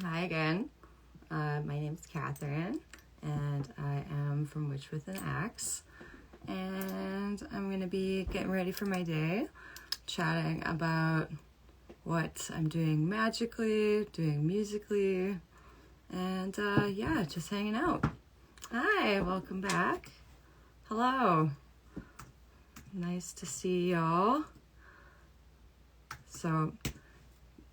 Hi again. My name's Catherine, and I am from Witch with an Axe. And I'm going to be getting ready for my day, chatting about what I'm doing magically, doing musically, and just hanging out. Hi, welcome back. Hello. Nice to see y'all. So,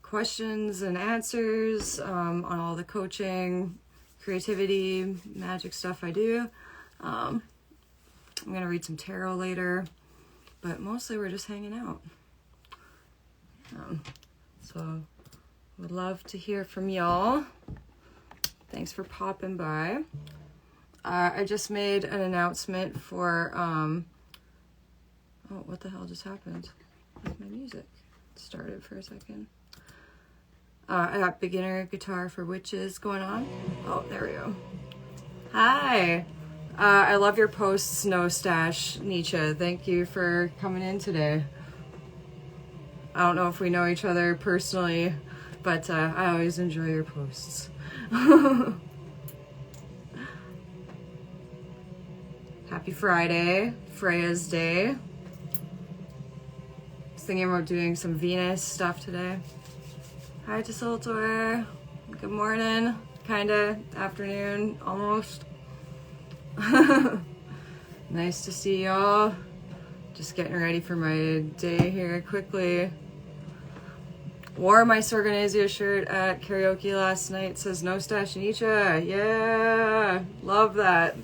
questions and answers on all the coaching, creativity, magic stuff I do. I'm going to read some tarot later, but mostly we're just hanging out. So would love to hear from y'all. Thanks for popping by. I just made an announcement for, oh, what the hell just happened with my music? It started for a second. I got beginner guitar for witches going on. Oh, there we go. Hi. I love your posts, No Stash Nietzsche. Thank you for coming in today. I don't know if we know each other personally, but I always enjoy your posts. Happy Friday, Freya's Day. I was thinking about doing some Venus stuff today. Hi to Soltor. Good morning, kinda, afternoon, almost. Nice to see y'all. Just getting ready for my day here quickly. Wore my Sorganizia shirt at karaoke last night. It says No Stash Nietzsche. Yeah, love that.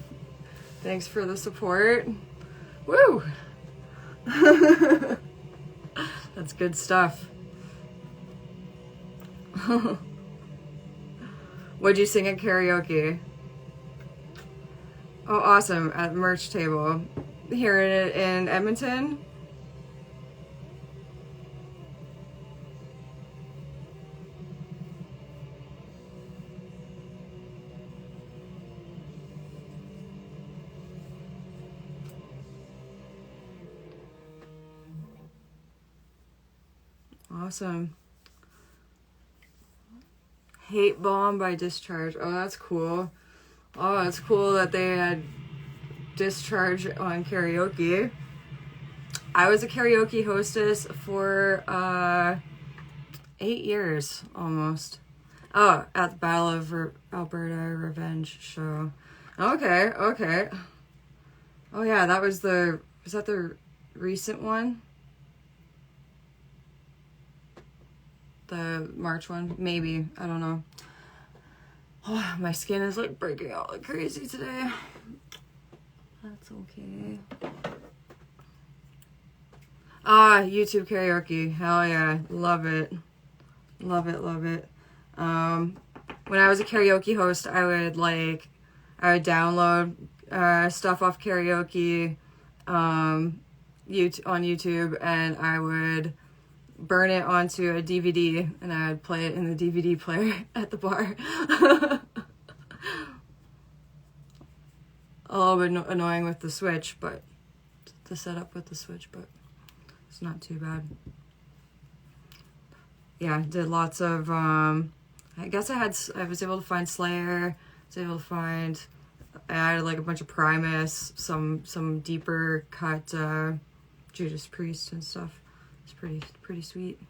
Thanks for the support. Woo! That's good stuff. What'd you sing at karaoke? Oh, awesome. At the merch table. Here in Edmonton? Awesome. Hate Bomb by Discharge. Oh, that's cool. Oh, it's cool that they had Discharge on karaoke. I was a karaoke hostess for 8 years almost. Oh, at the Battle of Alberta Revenge show. Okay. Oh yeah, was that the recent one? The March one? Maybe. I don't know. Oh, my skin is like breaking out like crazy today. That's okay. YouTube karaoke. Hell yeah. Love it. Love it. When I was a karaoke host, I would download stuff off karaoke on YouTube, and I would burn it onto a DVD, and I would play it in the DVD player at the bar. A little bit annoying with the Switch, but the setup with the Switch, but it's not too bad. Yeah, did lots of, I guess I was able to find Slayer, I had like a bunch of Primus, some deeper cut, Judas Priest and stuff. It's pretty sweet.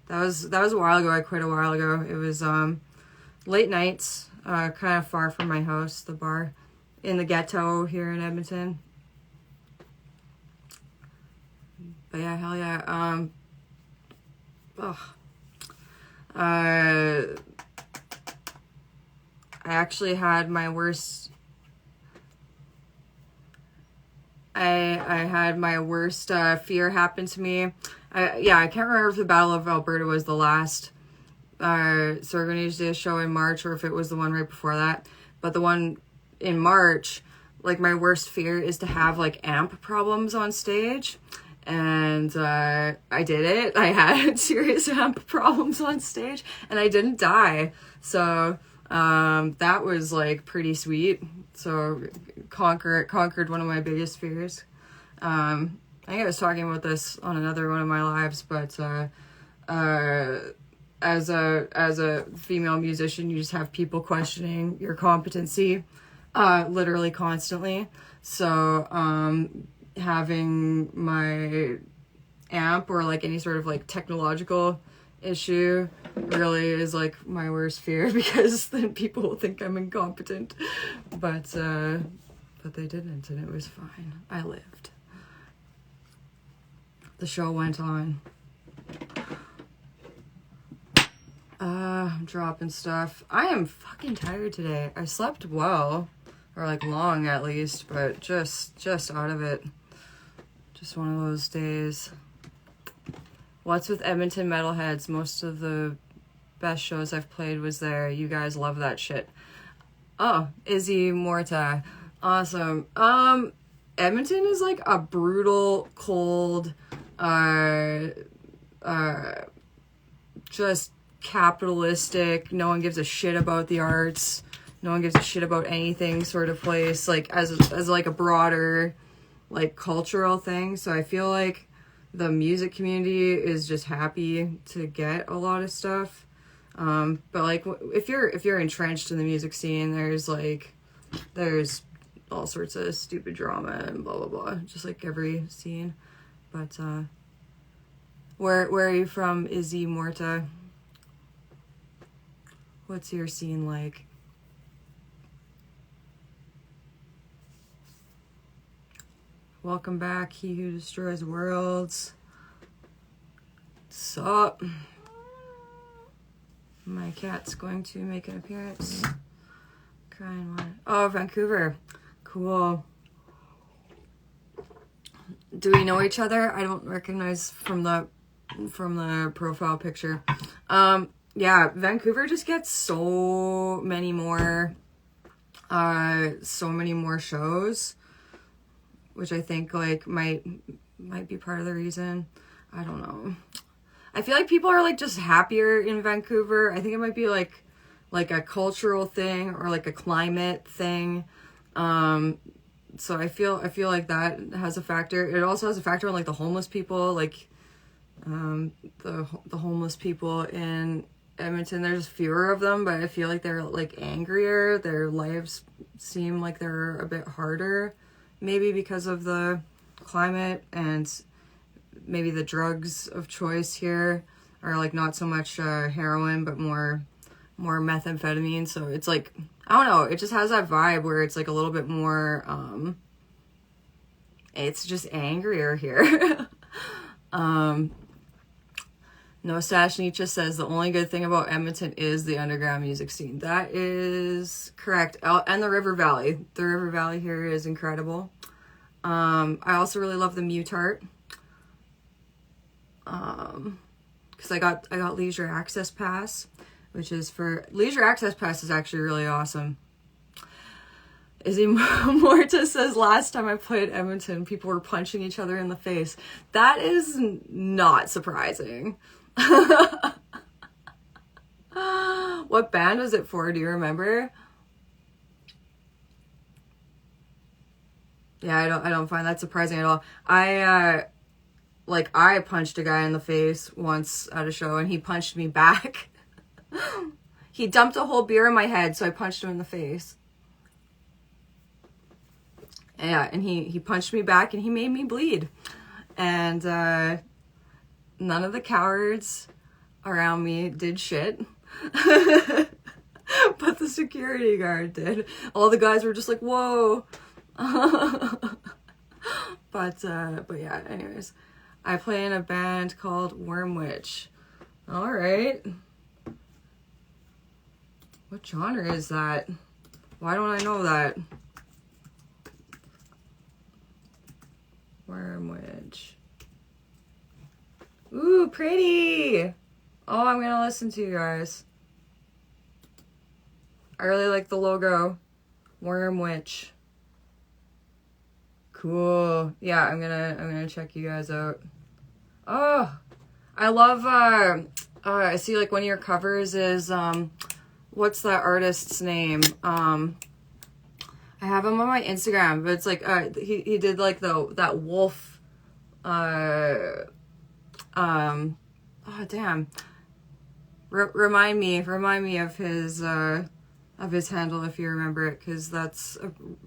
That was a while ago. I quit a while ago. It was, late nights, kind of far from my house, the bar in the ghetto here in Edmonton. But yeah, hell yeah. I actually had my worst. I had my worst fear happen to me. I can't remember if the Battle of Alberta was the last Sorganizia show in March, or if it was the one right before that. But the one in March, like, my worst fear is to have like amp problems on stage. And I did it. I had serious amp problems on stage, and I didn't die. So that was like pretty sweet. So conquered one of my biggest fears. I think I was talking about this on another one of my lives, but as a female musician, you just have people questioning your competency, literally constantly. So, having my amp or like any sort of like technological issue really is like my worst fear, because then people will think I'm incompetent. But they didn't, and it was fine. I lived. The show went on. I'm dropping stuff. I am fucking tired today. I slept well, or like long at least, but just out of it. Just one of those days. What's with Edmonton Metalheads? Most of the best shows I've played was there. You guys love that shit. Oh, Izzy Morta. Awesome. Edmonton is like a brutal, cold, just capitalistic, no one gives a shit about the arts, no one gives a shit about anything sort of place, like as like a broader like cultural thing. So I feel like the music community is just happy to get a lot of stuff, but like if you're entrenched in the music scene, there's all sorts of stupid drama and blah blah blah, just like every scene. But where are you from, Izzy Morta? What's your scene like? Welcome back, He Who Destroys Worlds. Sup? My cat's going to make an appearance. Crying one. Oh, Vancouver. Cool. Do we know each other? I don't recognize from the profile picture. Yeah, Vancouver just gets so many more shows, which I think like might be part of the reason. I don't know. I feel like people are like just happier in Vancouver. I think it might be like a cultural thing or like a climate thing. So I feel like that has a factor. It also has a factor on like the homeless people, like the homeless people in Edmonton. There's fewer of them, but I feel like they're like angrier. Their lives seem like they're a bit harder, maybe because of the climate, and maybe the drugs of choice here are like not so much heroin, but more methamphetamine. So it's like, I don't know, it just has that vibe where it's like a little bit more it's just angrier here. No, Stash Nietzsche says the only good thing about Edmonton is the underground music scene. That is correct. And the River Valley. The River Valley here is incredible. I also really love the Mutart. Because I got Leisure Access Pass, which is for Leisure Access Pass is actually really awesome. Izzy Morta says last time I played Edmonton, people were punching each other in the face. That is not surprising. What band was it for? Do you remember? Yeah, I don't find that surprising at all. I punched a guy in the face once at a show, and he punched me back. He dumped a whole beer in my head, so I punched him in the face. Yeah, and he punched me back, and he made me bleed. And none of the cowards around me did shit. But the security guard did. All the guys were just like, whoa. But yeah, anyways. I play in a band called Worm Witch. All right. What genre is that? Why don't I know that? Worm Witch. Ooh, pretty. Oh, I'm gonna listen to you guys. I really like the logo. Worm Witch. Cool. Yeah, I'm gonna check you guys out. Oh, I love I see like one of your covers is what's that artist's name? I have him on my Instagram, but it's like he did like that wolf oh damn. Remind me of his handle if you remember it, because that's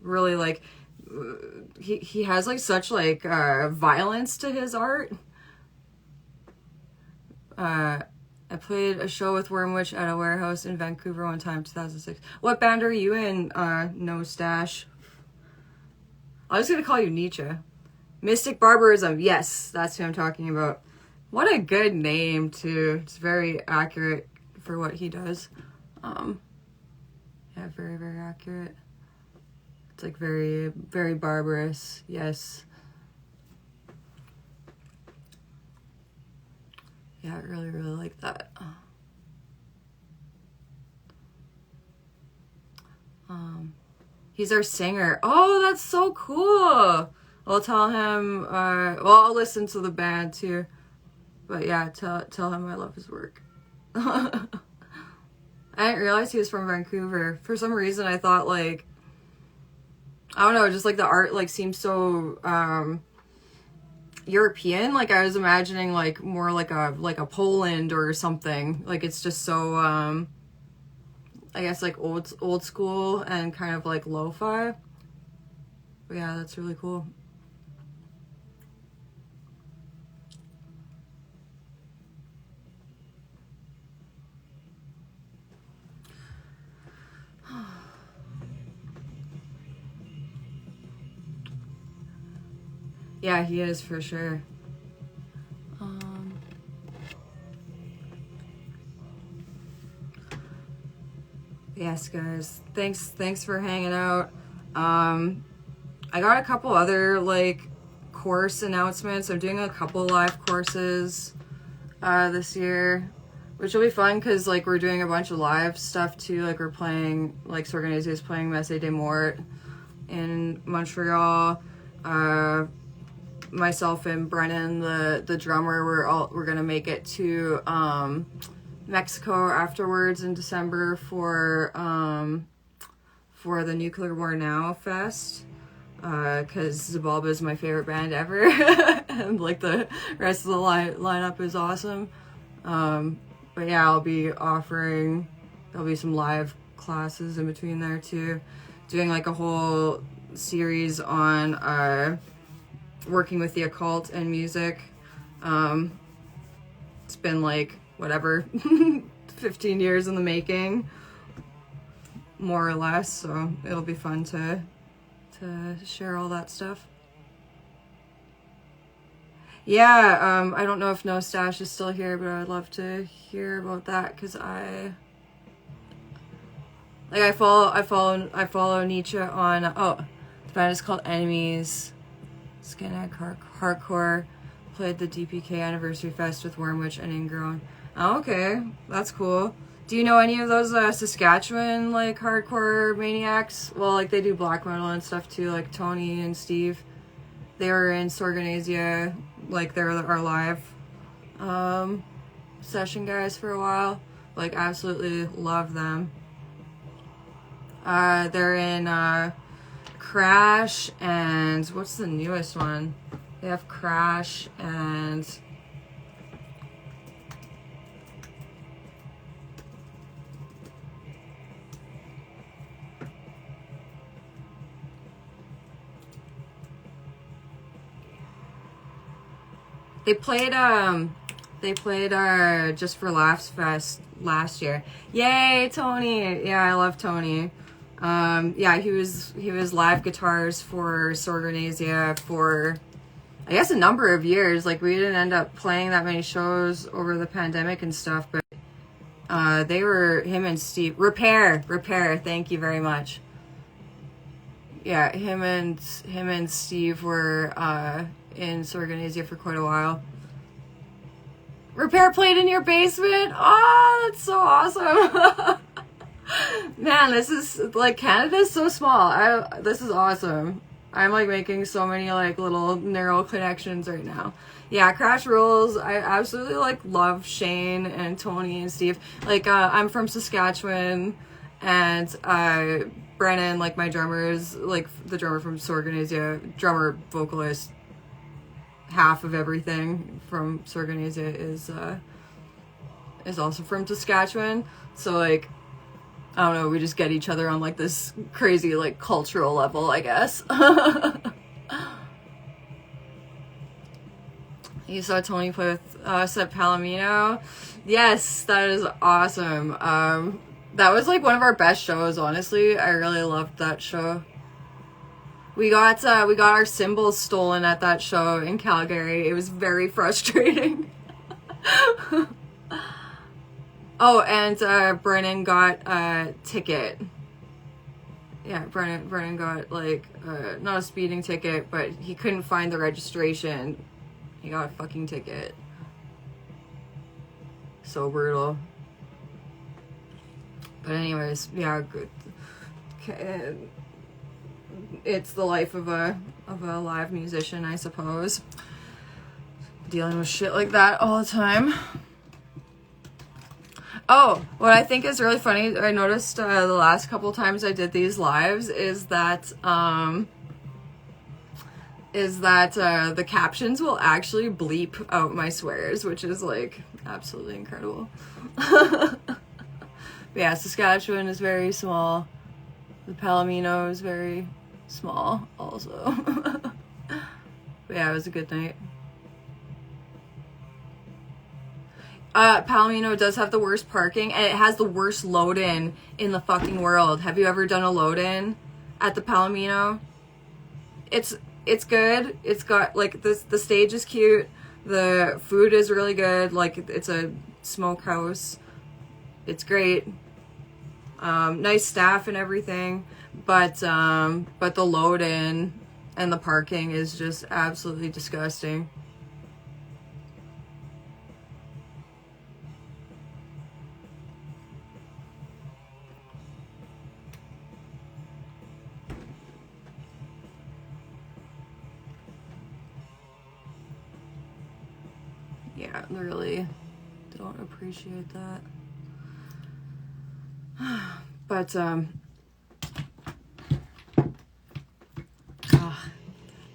really like he has like such like violence to his art. I played a show with Wormwitch at a warehouse in Vancouver one time, 2006. What band are you in? No Stash. I was gonna call you Nietzsche. Mystic Barbarism. Yes, that's who I'm talking about. What a good name too. It's very accurate for what he does. Yeah, very, very accurate. It's like very, very barbarous. Yes. Yeah, I really, really like that. He's our singer. Oh, that's so cool. I'll tell him, well, I'll listen to the band too. But yeah, tell him I love his work. I didn't realize he was from Vancouver. For some reason, I thought like, I don't know, just like the art like seems so European. Like I was imagining like more like a Poland or something. Like it's just so I guess like old school and kind of like lo-fi. But yeah, that's really cool. Yeah, he is for sure. Yes, guys. Thanks for hanging out. I got a couple other like course announcements. I'm doing a couple live courses this year, which will be fun because like we're doing a bunch of live stuff too. Like we're playing, like Sorganese is playing Messe de Mort in Montreal. Myself and Brennan, the drummer, we're gonna make it to Mexico afterwards in December for the Nuclear War Now Fest, because Zabalba is my favorite band ever, and like the rest of the lineup is awesome. But yeah, there'll be some live classes in between there too, doing like a whole series on working with the occult and music. It's been like whatever 15 years in the making, more or less, so it'll be fun to share all that stuff. Yeah, I don't know if No Stash is still here, but I'd love to hear about that because I follow Nietzsche on the band is called Enemies. Skinhead hardcore. Played the DPK Anniversary Fest with Wormwitch and Ingrown. Oh, okay, that's cool. Do you know any of those Saskatchewan like hardcore maniacs? Well, like they do black metal and stuff too, like Tony and Steve. They were in Sorganesia, like they're our live session guys for a while. Like absolutely love them. They're in Crash and what's the newest one? They have Crash and they played Just for Laughs Fest last year. Yay, Tony! Yeah, I love Tony. Yeah, he was live guitars for Sorganesia for I guess a number of years. Like we didn't end up playing that many shows over the pandemic and stuff, but they were him and Steve. Repair. Thank you very much. Yeah, him and Steve were in Sorganesia for quite a while. Repair played in your basement. Oh, that's so awesome. Man, this is like Canada's so small. This is awesome. I'm like making so many like little neural connections right now. Yeah, Crash rules. I absolutely like love Shane and Tony and Steve. Like I'm from Saskatchewan, and Brennan, like my drummer, is like the drummer from Sorganesia, drummer, vocalist, half of everything from Sorganesia is also from Saskatchewan. So, like, I don't know, we just get each other on, like, this crazy, like, cultural level, I guess. You saw Tony play with us at Palomino? Yes, that is awesome. That was, like, one of our best shows, honestly. I really loved that show. We got our cymbals stolen at that show in Calgary. It was very frustrating. Oh, and Brennan got a ticket. Yeah, Brennan got, like, not a speeding ticket, but he couldn't find the registration. He got a fucking ticket. So brutal. But anyways, yeah, good. It's the life of a live musician, I suppose. Dealing with shit like that all the time. Oh, what I think is really funny, I noticed the last couple times I did these lives is that the captions will actually bleep out my swears, which is, like, absolutely incredible. Yeah, Saskatchewan is very small. The Palomino is very small also. But yeah, it was a good night. Palomino does have the worst parking, and it has the worst load-in in the fucking world. Have you ever done a load-in at the Palomino? It's good. It's got, like, the stage is cute. The food is really good. Like, it's a smokehouse. It's great. Nice staff and everything. But the load-in and the parking is just absolutely disgusting. Yeah, I really don't appreciate that. But,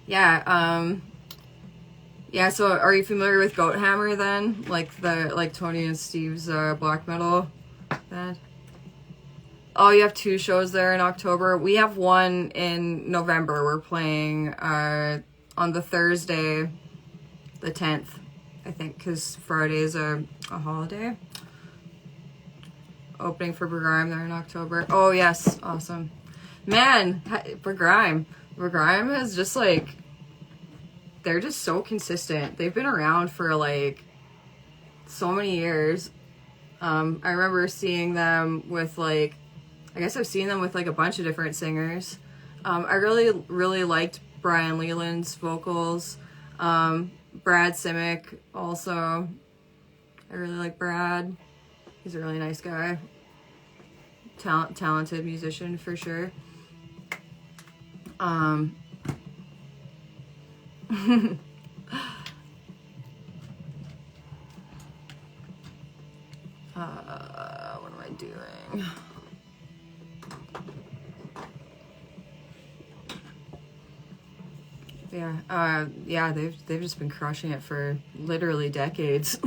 yeah, so are you familiar with Goat Hammer then? Like Tony and Steve's black metal band? Oh, you have 2 shows there in October. We have one in November. We're playing on the Thursday, the 10th, I think, because Friday is a holiday. Opening for Bergrime there in October. Oh, yes. Awesome. Man, Bergrime is just, like, they're just so consistent. They've been around for, like, so many years. I remember seeing them with, like, I guess I've seen them with, like, a bunch of different singers. I really, really liked Brian Leland's vocals. Brad Simic also. I really like Brad. He's a really nice guy. Talented musician for sure. What am I doing? Yeah, they've just been crushing it for literally decades.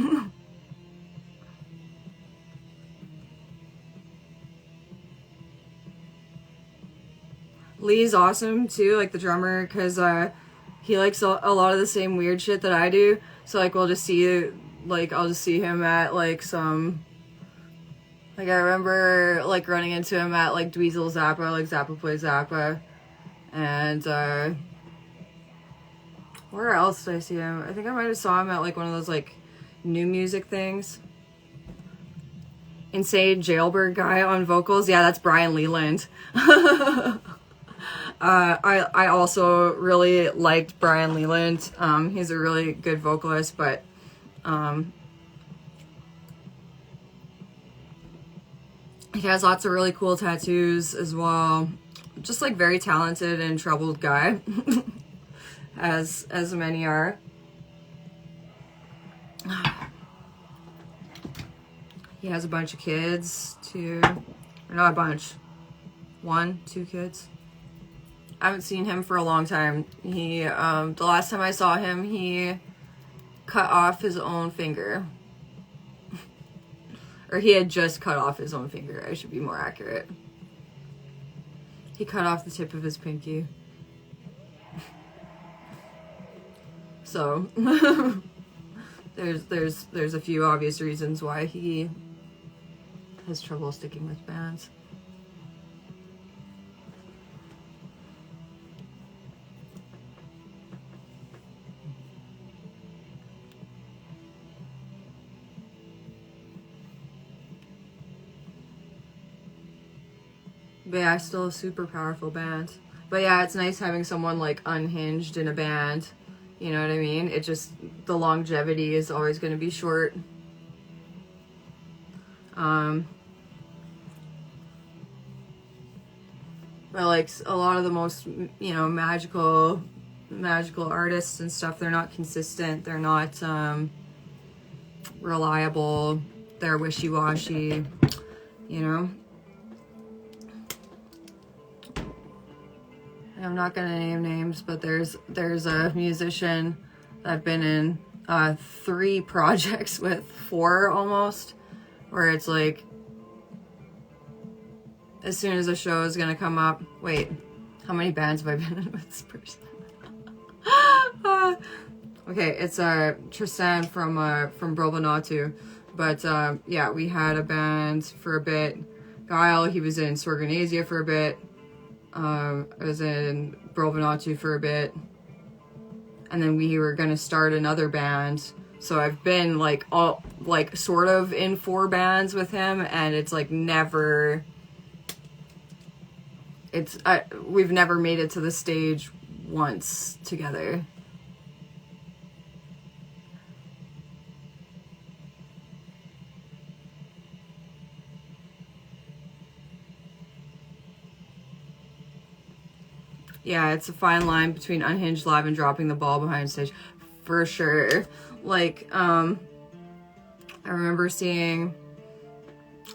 Lee's awesome too, like the drummer, because he likes a lot of the same weird shit that I do. So, like, we'll just see, like, I'll just see him at, like, some, like, I remember, like, running into him at, like, Dweezil Zappa, like, Zappa Plays Zappa, and where else did I see him? I think I might have saw him at, like, one of those, like, new music things. Insane Jailbird guy on vocals. Yeah, that's Brian Leland. I also really liked Brian Leland. He's a really good vocalist, but he has lots of really cool tattoos as well. Just, like, very talented and troubled guy, as many are. He has a bunch of kids too, or not a bunch, 1, 2 kids. I haven't seen him for a long time. He, the last time I saw him, he cut off his own finger. Or he had just cut off his own finger, I should be more accurate. He cut off the tip of his pinky. So, there's a few obvious reasons why he has trouble sticking with bands. But yeah, still a super powerful band. But yeah, it's nice having someone like unhinged in a band. You know what I mean? It just, the longevity is always going to be short. But like a lot of the most, you know, magical artists and stuff, they're not consistent. They're not reliable. They're wishy-washy, you know? I'm not gonna name names, but there's a musician that I've been in 3 projects with, 4 almost, where it's like, as soon as a show is gonna come up, wait, how many bands have I been in with this person? Okay, it's Tristan from Brobanatu, but yeah, we had a band for a bit. Guile, he was in Sorganesia for a bit. I was in Brobanatu for a bit, and then we were gonna start another band. So I've been like all like sort of in 4 bands with him, and it's like never. We've never made it to the stage once together. Yeah, it's a fine line between unhinged live and dropping the ball behind stage, for sure. Like, I remember seeing,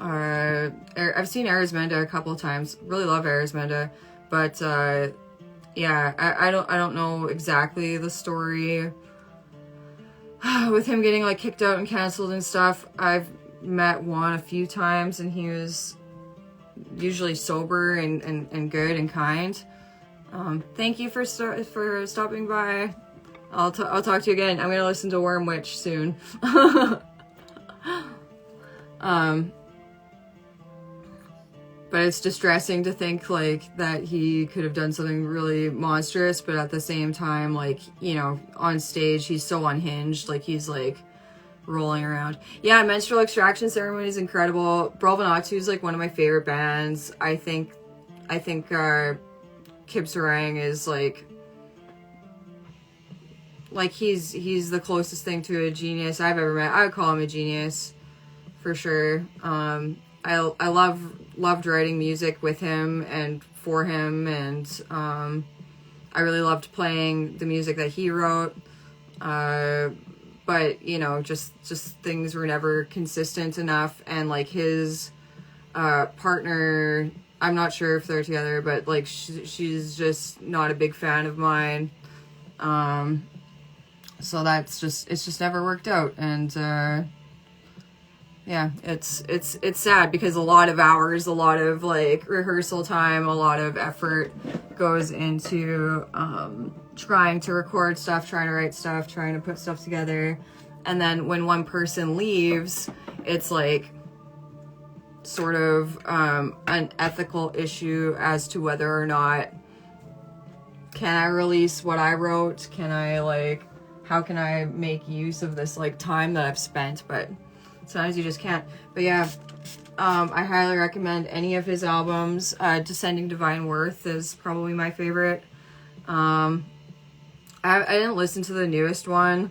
I've seen Arizmenda a couple of times. Really love Arizmenda, but yeah, I don't know exactly the story with him getting like kicked out and canceled and stuff. I've met Juan a few times, and he was usually sober and good and kind. Thank you for stopping by. I'll talk to you again. I'm gonna listen to Worm Witch soon. But it's distressing to think like that he could have done something really monstrous, but at the same time, like, you know, on stage he's so unhinged, like he's like rolling around. Yeah, Menstrual Extraction Ceremony is incredible. Brobanatu is like one of my favorite bands. I think Kib Sarang is like he's the closest thing to a genius I've ever met. I would call him a genius for sure. I loved writing music with him and for him, and I really loved playing the music that he wrote. But you know, just things were never consistent enough, and like his partner, I'm not sure if they're together, but like she's just not a big fan of mine. So it's just never worked out, and yeah, it's sad because a lot of hours, a lot of like rehearsal time, a lot of effort goes into trying to record stuff, trying to write stuff, trying to put stuff together, and then when one person leaves, it's like sort of an ethical issue as to whether or not can I release what I wrote, can I like, how can I make use of this like time that I've spent, but sometimes you just can't. But yeah, I highly recommend any of his albums. Descending Divine Worth is probably my favorite. I didn't listen to the newest one.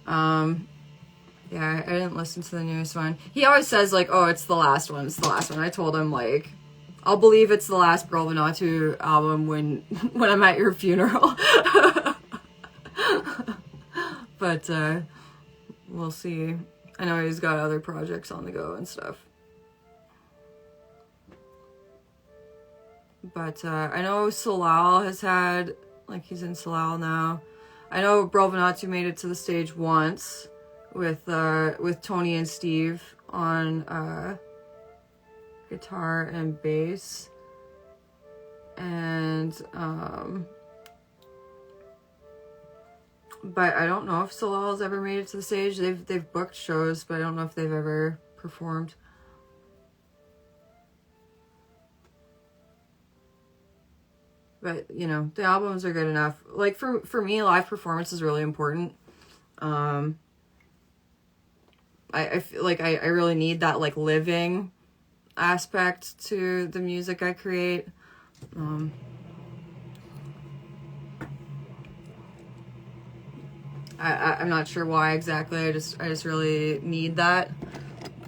Yeah, I didn't listen to the newest one. He always says like, oh, it's the last one, it's the last one. I told him like, I'll believe it's the last Brobanatu album when I'm at your funeral. But we'll see. I know he's got other projects on the go and stuff. But I know Salal has had, like, he's in Salal now. I know Brobanatu made it to the stage once with Tony and Steve on guitar and bass, and but I don't know if Solal's ever made it to the stage. They've booked shows, but I don't know if they've ever performed. But, you know, the albums are good enough. Like, for me, live performance is really important. I feel like I really need that, like, living aspect to the music I create. I'm not sure why exactly. I just really need that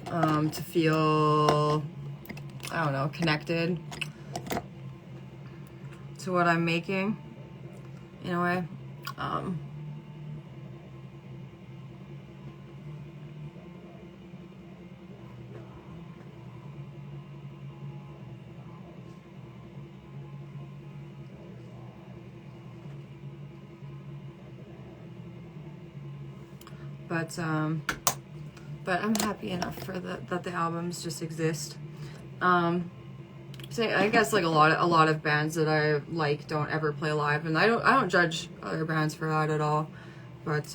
to feel, I don't know, connected to what I'm making in a way. But I'm happy enough for that the albums just exist. So I guess like a lot of bands that I like don't ever play live, and I don't judge other bands for that at all. But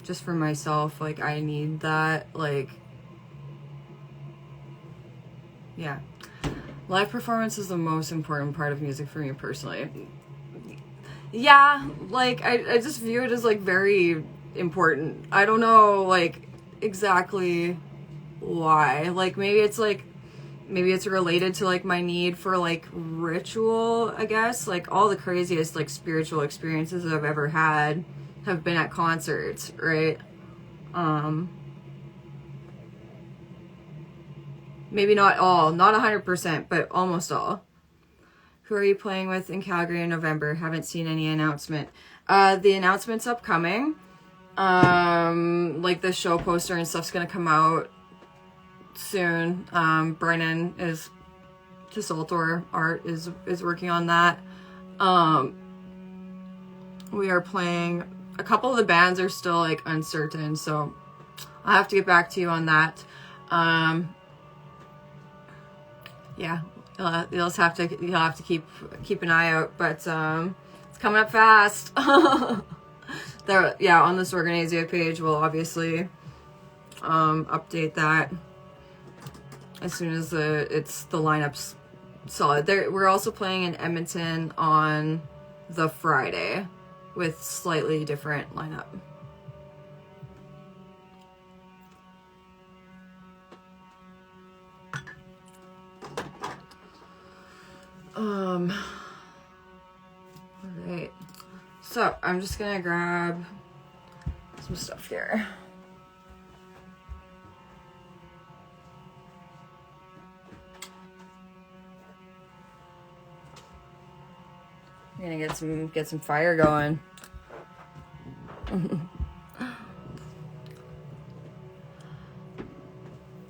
just for myself, like I need that, like, yeah. Live performance is the most important part of music for me personally. Yeah, like I just view it as like very important. I don't know like exactly why. Like maybe it's related to like my need for like ritual, I guess. Like all the craziest like spiritual experiences that I've ever had have been at concerts, right? Maybe not all, not 100%, but almost all. Who are you playing with in Calgary in November? Haven't seen any announcement. The announcement's upcoming. Like the show poster and stuff's gonna come out soon. Brennan is Tisaltor Art is working on that. We are playing, a couple of the bands are still like uncertain, so I'll have to get back to you on that. Yeah, you'll have to keep an eye out, but it's coming up fast. There, yeah, on this Organizia page we'll obviously update that as soon as the lineup's solid. We're also playing in Edmonton on the Friday with slightly different lineup. All right. So I'm just gonna grab some stuff here. I'm gonna get some fire going.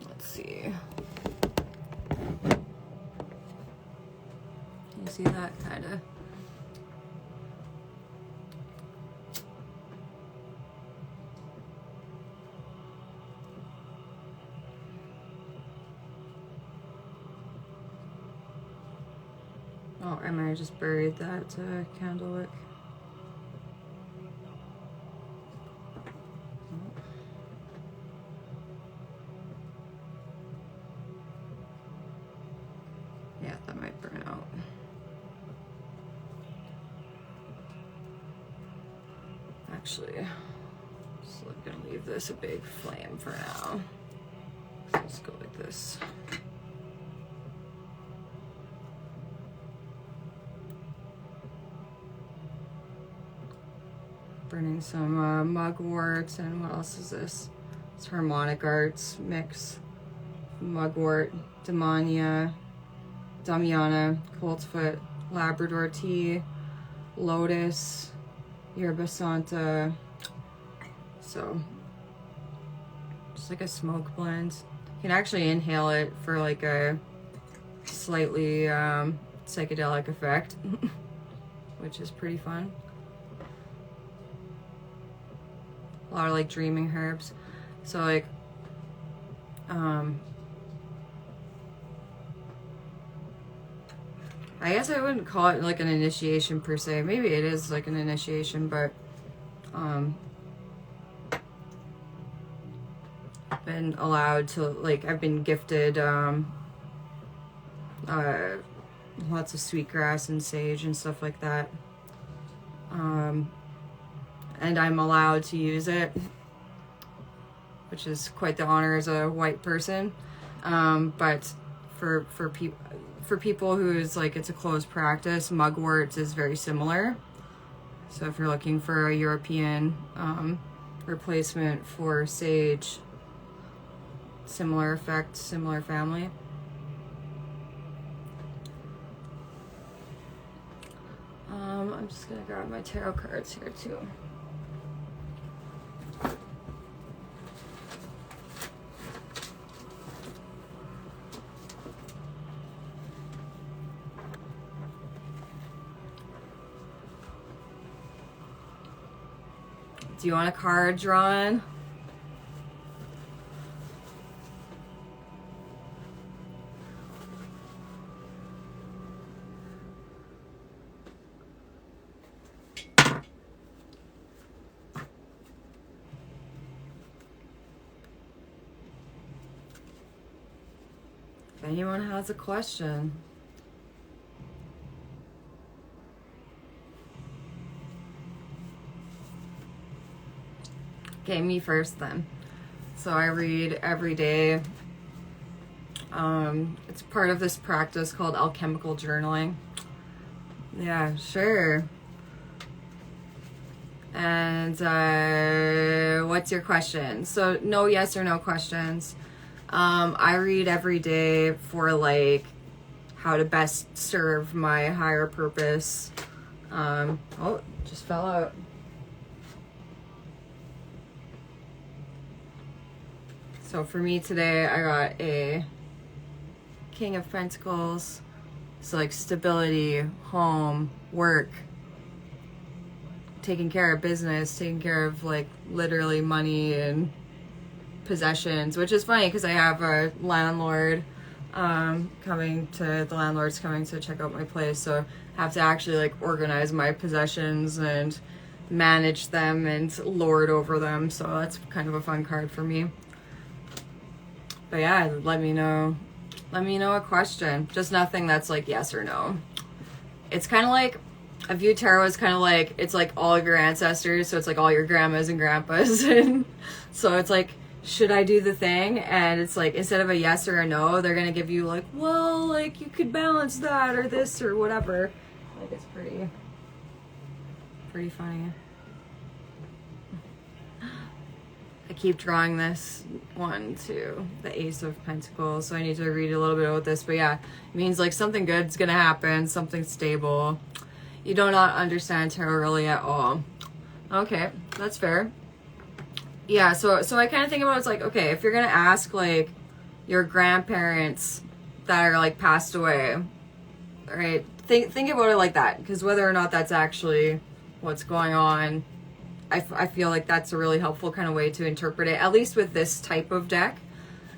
Let's see. Can you see that? Kinda. Oh, I might have just buried that candle wick. Yeah, that might burn out. Actually, just gonna leave this a big flame for now. So let's go like this. Burning some mugwort, and what else is this? It's harmonic arts mix. Mugwort, Damiana, Coltsfoot, Labrador tea, lotus, yerba santa. So just like a smoke blend. You can actually inhale it for like a slightly psychedelic effect, which is pretty fun. A lot of like dreaming herbs. So like I guess I wouldn't call it like an initiation per se. Maybe it is like an initiation, but I've been allowed to, like, I've been gifted lots of sweetgrass and sage and stuff like that. And I'm allowed to use it, which is quite the honor as a white person. But for people who's like, it's a closed practice, mugwort is very similar. So if you're looking for a European replacement for sage, similar effect, similar family. I'm just gonna grab my tarot cards here too. Do you want a card drawn? If anyone has a question. Okay, me first then. So I read every day. It's part of this practice called alchemical journaling. Yeah, sure. And what's your question? So no yes or no questions. I read every day for like how to best serve my higher purpose. Oh, just fell out. So for me today, I got a King of Pentacles. So like stability, home, work, taking care of business, taking care of like literally money and possessions, which is funny because I have a landlord the landlord's coming to check out my place, so I have to actually like organize my possessions and manage them and lord over them, so that's kind of a fun card for me. But yeah, let me know a question, just nothing that's like yes or no. It's kind of like, I view tarot as kind of like, it's like all of your ancestors, so it's like all your grandmas and grandpas, and so it's like, should I do the thing? And it's like, instead of a yes or a no, they're gonna give you like, well, like you could balance that or this or whatever. Like it's pretty funny. I keep drawing this one to the Ace of Pentacles, so I need to read a little bit about this. But yeah, it means like something good's gonna happen, something stable. You do not understand tarot really at all. Okay, that's fair. Yeah, so I kind of think about it's like, okay, if you're gonna ask like your grandparents that are like passed away, right? Think about it like that, because whether or not that's actually what's going on, I feel like that's a really helpful kind of way to interpret it, at least with this type of deck.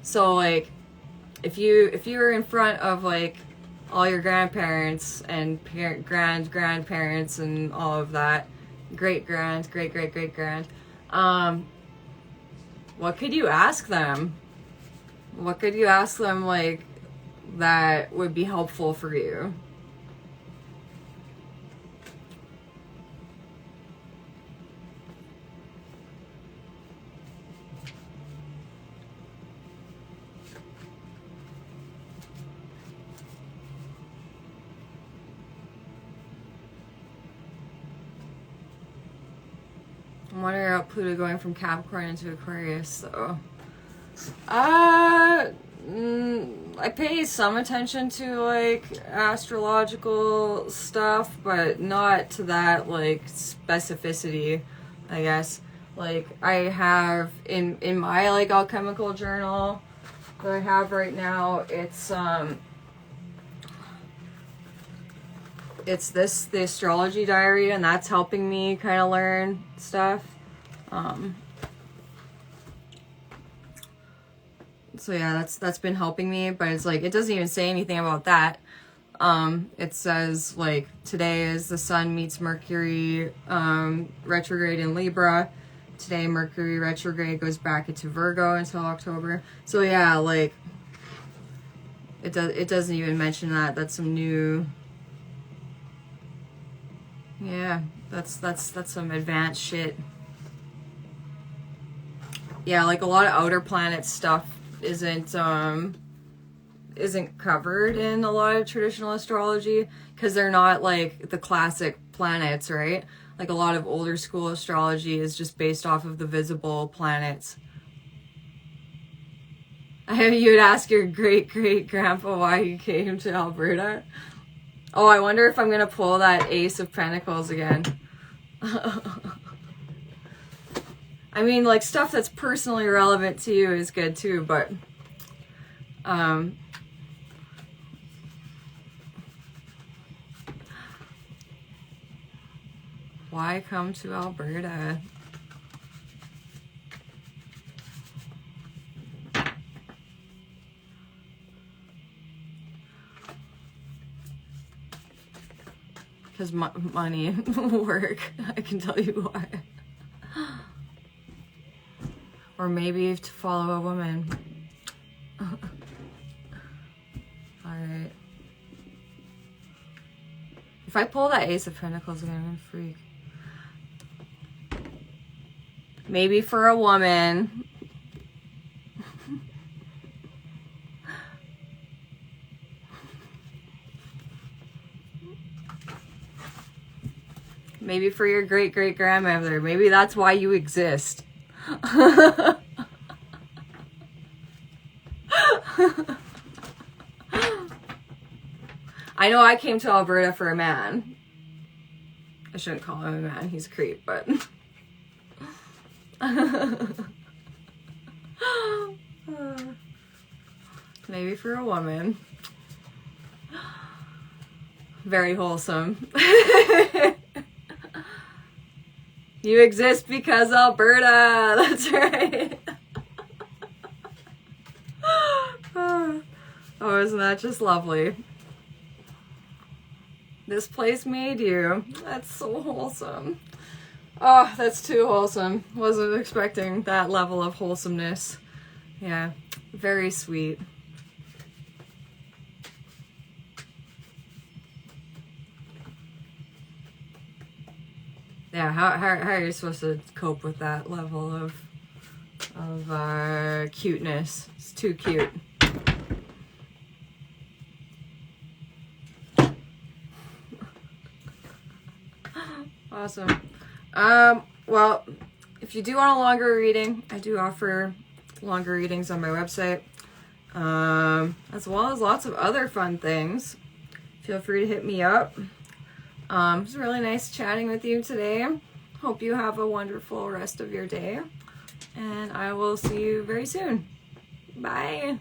So like, if you're in front of like all your grandparents and grandparents and all of that, great grand, what could you ask them? What could you ask them like that would be helpful for you? I'm wondering about Pluto going from Capricorn into Aquarius, so I pay some attention to like astrological stuff, but not to that like specificity, I guess. Like I have in my like alchemical journal that I have right now, it's the astrology diary, and that's helping me kind of learn stuff. So yeah, that's been helping me, but it's like, it doesn't even say anything about that. It says like today is the Sun meets Mercury retrograde in Libra. Today Mercury retrograde goes back into Virgo until October. So yeah, like it doesn't even mention that. That's some new, yeah, that's some advanced shit. Yeah, like a lot of outer planet stuff isn't covered in a lot of traditional astrology because they're not like the classic planets, right? Like a lot of older school astrology is just based off of the visible planets. You'd ask your great-great-grandpa why he came to Alberta. Oh, I wonder if I'm gonna pull that Ace of Pentacles again. I mean, like, stuff that's personally relevant to you is good too, but why come to Alberta? Because money, work, I can tell you why. Or maybe to follow a woman. Alright. If I pull that Ace of Pentacles again, I'm gonna freak. Maybe for a woman. Maybe for your great-great-grandmother. Maybe that's why you exist. I know I came to Alberta for a man. I shouldn't call him a man, he's a creep, but maybe for a woman. Very wholesome. You exist because Alberta. That's right. Oh, isn't that just lovely? This place made you. That's so wholesome. Oh, that's too wholesome. Wasn't expecting that level of wholesomeness. Yeah, very sweet. Yeah, how are you supposed to cope with that level of cuteness? It's too cute. Awesome. Well, if you do want a longer reading, I do offer longer readings on my website, as well as lots of other fun things. Feel free to hit me up. It was really nice chatting with you today. Hope you have a wonderful rest of your day, and I will see you very soon. Bye.